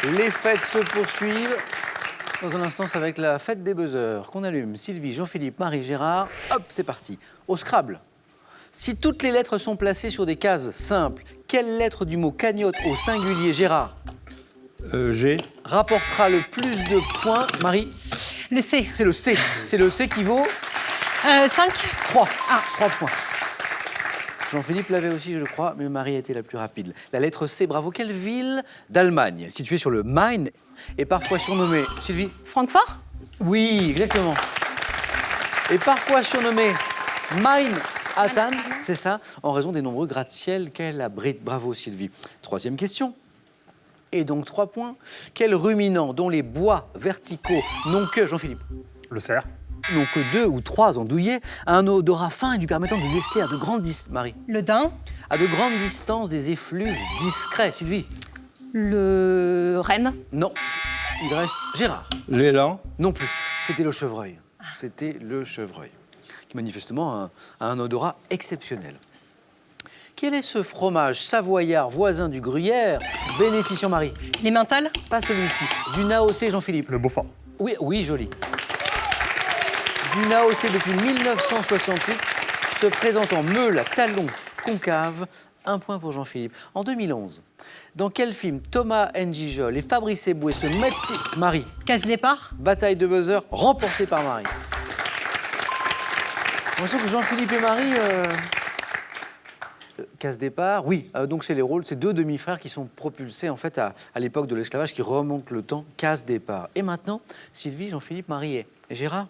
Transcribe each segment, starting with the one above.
Les fêtes se poursuivent. Dans un instant, c'est avec la fête des buzzers qu'on allume. Sylvie, Jean-Philippe, Marie, Gérard. Hop, c'est parti. Au Scrabble. Si toutes les lettres sont placées sur des cases simples, quelle lettre du mot cagnotte au singulier, Gérard, G. rapportera le plus de points, Marie? Le C. C'est le C. C'est le C qui vaut 5. 3. Ah. 3 points. Jean-Philippe l'avait aussi, je crois, mais Marie a été la plus rapide. La lettre C, bravo. Quelle ville d'Allemagne, située sur le Main, est parfois surnommée... Sylvie? Francfort. Oui, exactement. Et parfois surnommée Manhattan, c'est ça, en raison des nombreux gratte-ciel qu'elle abrite. Bravo Sylvie. Troisième question. Et donc 3 points. Quel ruminant dont les bois verticaux n'ont que, Jean-Philippe, Le cerf. n'ont que 2 ou 3 andouillets, a un odorat fin et lui permettant de déceler à de grandes distances, Marie, Le daim. à de grandes distances des effluves discrets. Sylvie? Le renne. Non. Il reste Gérard. L'élan. Non plus. C'était le chevreuil. C'était le chevreuil, qui manifestement a un odorat exceptionnel. Quel est ce fromage savoyard voisin du gruyère, bénéficiant Marie? Les mentales. Pas celui-ci. Du Naocé, Jean-Philippe. Le Beaufort. Oui, oui, joli. Du Naocé depuis 1968, se présente en meule à talons concaves. 1 point pour Jean-Philippe. En 2011, dans quel film Thomas N'Gijol et Fabrice Eboué se mettent... Marie. Case départ. Bataille de buzzer remportée par Marie. J'ai l'impression que Jean-Philippe et Marie... Casse départ, oui. Donc c'est les rôles, c'est 2 demi-frères qui sont propulsés en fait à l'époque de l'esclavage, qui remontent le temps. Casse départ. Et maintenant, Sylvie, Jean-Philippe, Marie et Gérard,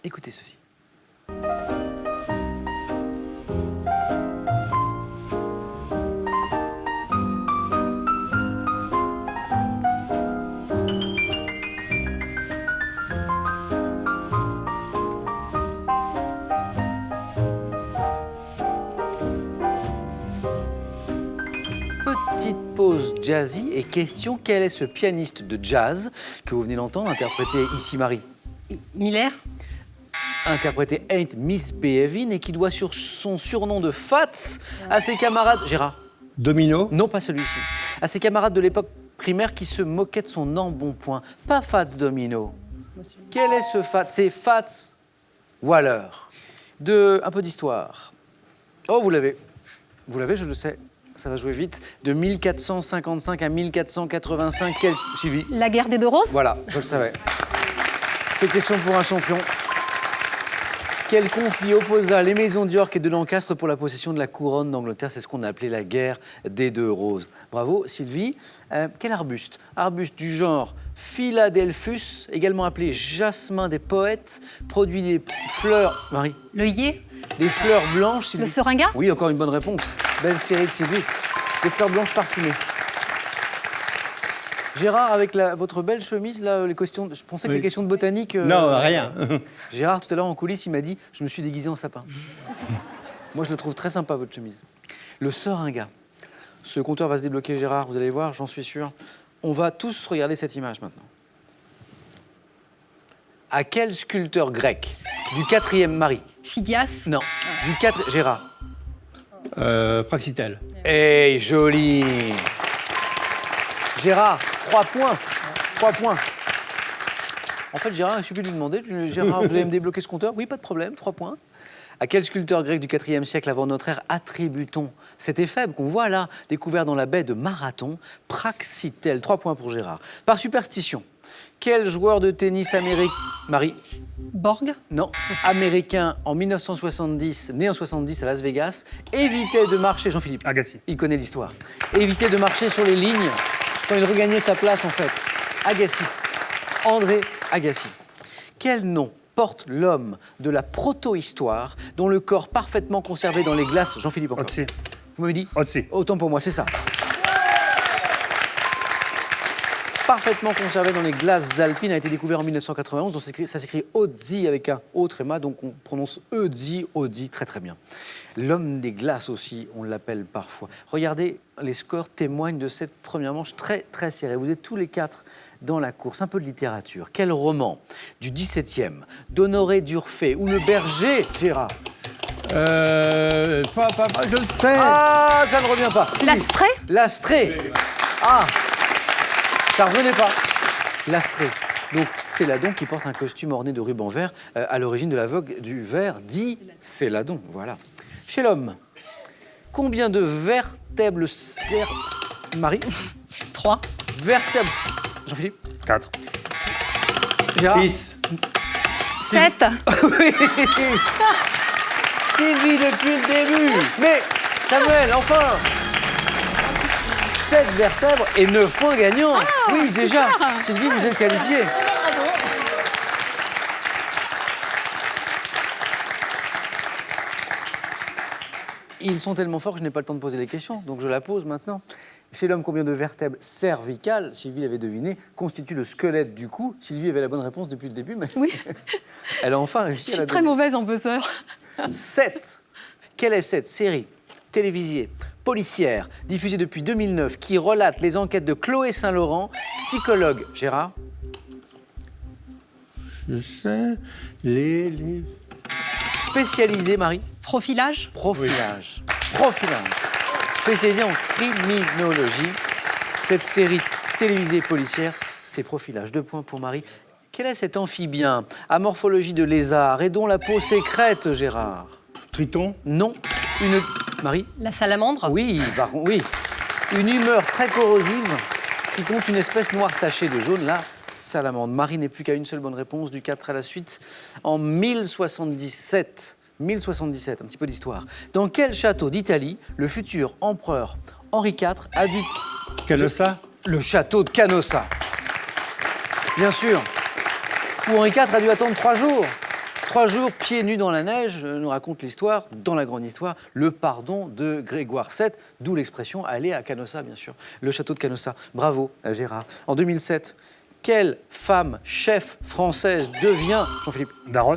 écoutez ceci. Petite pause jazzy et question, quel est ce pianiste de jazz que vous venez d'entendre interpréter ici Marie? Miller. Interpréter Ain't Miss Behavin' et qui doit sur son surnom de Fats à ses camarades... Gérard? Domino. Non, pas celui-ci. À ses camarades de l'époque primaire qui se moquaient de son embonpoint. Pas Fats Domino. Quel est ce Fats? C'est Fats Waller. Un peu d'histoire. Oh, vous l'avez. Vous l'avez, je le sais. Ça va jouer vite. De 1455 à 1485, quel suivi? La guerre des 2 roses. Voilà, je le savais. C'est question pour un champion. Quel conflit opposa les maisons d'York et de Lancastre pour la possession de la couronne d'Angleterre? C'est ce qu'on a appelé la guerre des 2 roses. Bravo, Sylvie. Quel arbuste? Arbuste du genre Philadelphus, également appelé jasmin des poètes, produit des fleurs... Marie? L'œillet. Des fleurs blanches, Sylvie. Le seringa. Oui, encore une bonne réponse. Belle série de Sylvie. Des fleurs blanches parfumées. Gérard, avec votre belle chemise, là, les questions, je pensais que les questions de botanique... Non, rien. Gérard, tout à l'heure, en coulisses, il m'a dit « Je me suis déguisé en sapin ». Moi, je la trouve très sympa, votre chemise. Le seringa. Ce compteur va se débloquer, Gérard, vous allez voir, j'en suis sûr. On va tous regarder cette image maintenant. À quel sculpteur grec du 4e Marie? Phidias. Non, du 4... Gérard. Praxitèle. Hey, joli. Gérard, 3 points. 3 points. En fait, Gérard, il suffit de lui demander. Gérard, vous allez me débloquer ce compteur? Oui, pas de problème, 3 points. À quel sculpteur grec du 4e siècle avant notre ère attribue-t-on cet éphèbe qu'on voit là, découvert dans la baie de Marathon? Praxitèle, 3 points pour Gérard. Par superstition, quel joueur de tennis américain... Marie? Borg. Non, américain en 1970, né en 70 à Las Vegas, évitait de marcher... Jean-Philippe? Agassi. Il connaît l'histoire. Évitait de marcher sur les lignes quand il regagnait sa place, en fait. Agassi. André Agassi. Quel nom porte l'homme de la proto-histoire dont le corps parfaitement conservé dans les glaces... Jean-Philippe encore. Otzi. Vous m'avez dit? Otzi. Autant pour moi, c'est ça. Parfaitement conservé dans les glaces alpines, a été découvert en 1991. Donc ça s'écrit Otzi avec un O tréma, donc on prononce Eudzi, Audi, très très bien. L'homme des glaces aussi, on l'appelle parfois. Regardez, les scores témoignent de cette première manche très très serrée. Vous êtes tous les 4 dans la course. Un peu de littérature. Quel roman du XVIIe d'Honoré d'Urfé ou Le Berger, Gérard? Je le sais. Ah, ça ne revient pas. L'Astrée. L'Astrée. Ah. Ça revenait pas. L'astrée. Donc, Céladon qui porte un costume orné de rubans verts à l'origine de la vogue du vert dit Céladon. Voilà. Chez l'homme, combien de vertèbres Marie 3. Vertèbres. Jean-Philippe 4. Gérard 6. 7. Oui. Sylvie depuis le début. Mais, Samuel, enfin 7 vertèbres et 9 points gagnants. Oui, déjà. Sylvie, vous êtes qualifiée. Ils sont tellement forts que je n'ai pas le temps de poser les questions, donc je la pose maintenant. Chez l'homme, combien de vertèbres cervicales, Sylvie l'avait deviné, constitue le squelette du cou? Sylvie avait la bonne réponse depuis le début, mais Oui. elle a enfin réussi Je à la suis très donner. mauvaise en buzzer. 7. Quelle est cette série télévisée policière diffusée depuis 2009 qui relate les enquêtes de Chloé Saint-Laurent, psychologue? Gérard? Je sais. Les... Spécialisée, Marie? Profilage. Profilage. Profilage. Spécialisée en criminologie. Cette série télévisée policière, c'est Profilage. 2 points pour Marie. Quel est cet amphibien à morphologie de lézard et dont la peau sécrète, Gérard? Triton. Non. Une... Marie? La salamandre. Oui, par contre, oui. Une humeur très corrosive qui compte une espèce noire tachée de jaune, la salamandre. Marie n'est plus qu'à une seule bonne réponse, du 4 à la suite. En 1077, 1077, un petit peu d'histoire. Dans quel château d'Italie le futur empereur Henri IV a dû... Canossa. Le château de Canossa. Bien sûr. Où Henri IV a dû attendre 3 jours. 3 jours pieds nus dans la neige, nous raconte l'histoire, dans la grande histoire, le pardon de Grégoire VII, d'où l'expression aller à Canossa, bien sûr. Le château de Canossa. Bravo, Gérard. En 2007, quelle femme chef française devient, Jean-Philippe, Darros.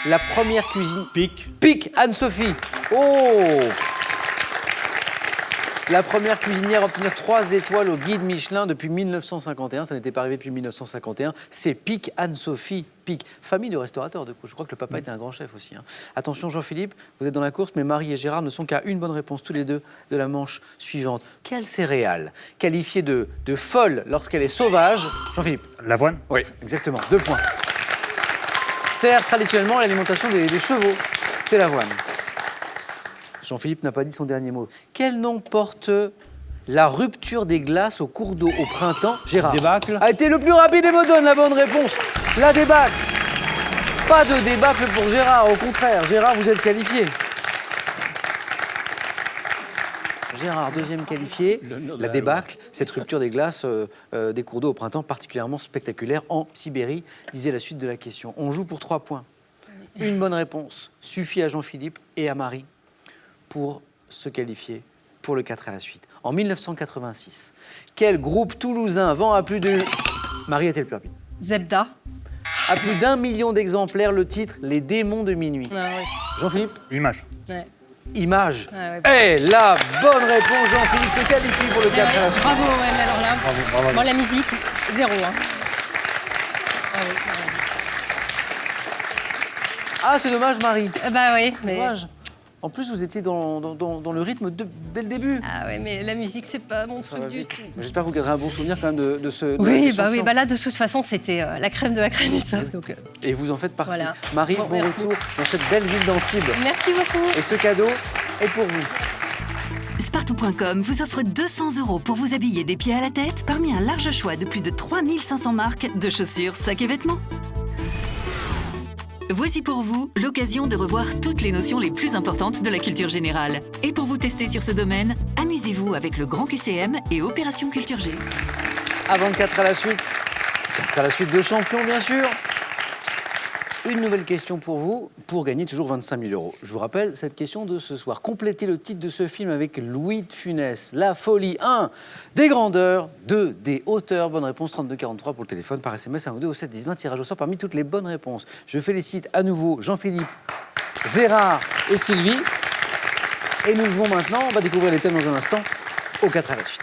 la première cuisine... Pic. Pic, Anne-Sophie. Oh! La première cuisinière à obtenir 3 étoiles au guide Michelin depuis 1951. Ça n'était pas arrivé depuis 1951. C'est Pic, Anne-Sophie Pic. Famille de restaurateurs, de coup. Je crois que le papa était un grand chef aussi. Hein. Attention, Jean-Philippe, vous êtes dans la course, mais Marie et Gérard ne sont qu'à une bonne réponse tous les deux de la manche suivante. Quelle céréale, qualifiée de folle lorsqu'elle est sauvage, Jean-Philippe? L'avoine. Oui, exactement. 2 points. Sert traditionnellement à l'alimentation des chevaux. C'est l'avoine. Jean-Philippe n'a pas dit son dernier mot. Quel nom porte la rupture des glaces au cours d'eau au printemps? Gérard. Débâcle. A été le plus rapide et me donne la bonne réponse. La débâcle. Pas de débâcle pour Gérard, au contraire. Gérard, vous êtes qualifié. Gérard, deuxième qualifié. La débâcle, cette rupture des glaces des cours d'eau au printemps, particulièrement spectaculaire en Sibérie, disait la suite de la question. On joue pour 3 points. Une bonne réponse suffit à Jean-Philippe et à Marie pour se qualifier pour le 4 à la suite. En 1986, quel groupe toulousain vend à plus de... Marie était le plus rapide. Zebda. À plus d'1 million d'exemplaires le titre Les démons de minuit. Ah, oui. Jean-Philippe, Image. Ouais. Image. Ah, ouais. Et la bonne réponse, Jean-Philippe se qualifie pour le 4 à la suite. Bravo, ouais, mais alors là, Bravo. bon, la musique, 0. Hein. Ah, oui, Ah, c'est dommage, Marie. bah oui, mais... Dommage. En plus, vous étiez dans le rythme dès le début. Ah ouais, mais la musique, c'est pas mon Ça truc va du vite. tout. J'espère que vous garderez un bon souvenir quand même de ce... de Oui, ce bah champion. là, de toute façon, c'était la crème de la crème du top. Donc, Et vous en faites partie. Voilà. Marie, Bon, bon merci. retour dans cette belle ville d'Antibes. merci beaucoup. Et ce cadeau est pour vous. Spartou.com vous offre 200 € pour vous habiller des pieds à la tête parmi un large choix de plus de 3500 marques de chaussures, sacs et vêtements. Voici pour vous l'occasion de revoir toutes les notions les plus importantes de la culture générale. Et pour vous tester sur ce domaine, amusez-vous avec le Grand QCM et Opération Culture G. Avant de 4 à la suite. 4 à la suite de champion, bien sûr. Une nouvelle question pour vous, pour gagner toujours 25 000 €. Je vous rappelle cette question de ce soir. Complétez le titre de ce film avec Louis de Funès. La folie 1, des grandeurs, 2, des hauteurs. Bonne réponse, 3243 pour le téléphone, par SMS, 1 ou 2 au 7 10 20. Tirage au sort parmi toutes les bonnes réponses. Je félicite à nouveau Jean-Philippe, Gérard et Sylvie. Et nous jouons maintenant, on va découvrir les thèmes dans un instant, au 4 à la suite.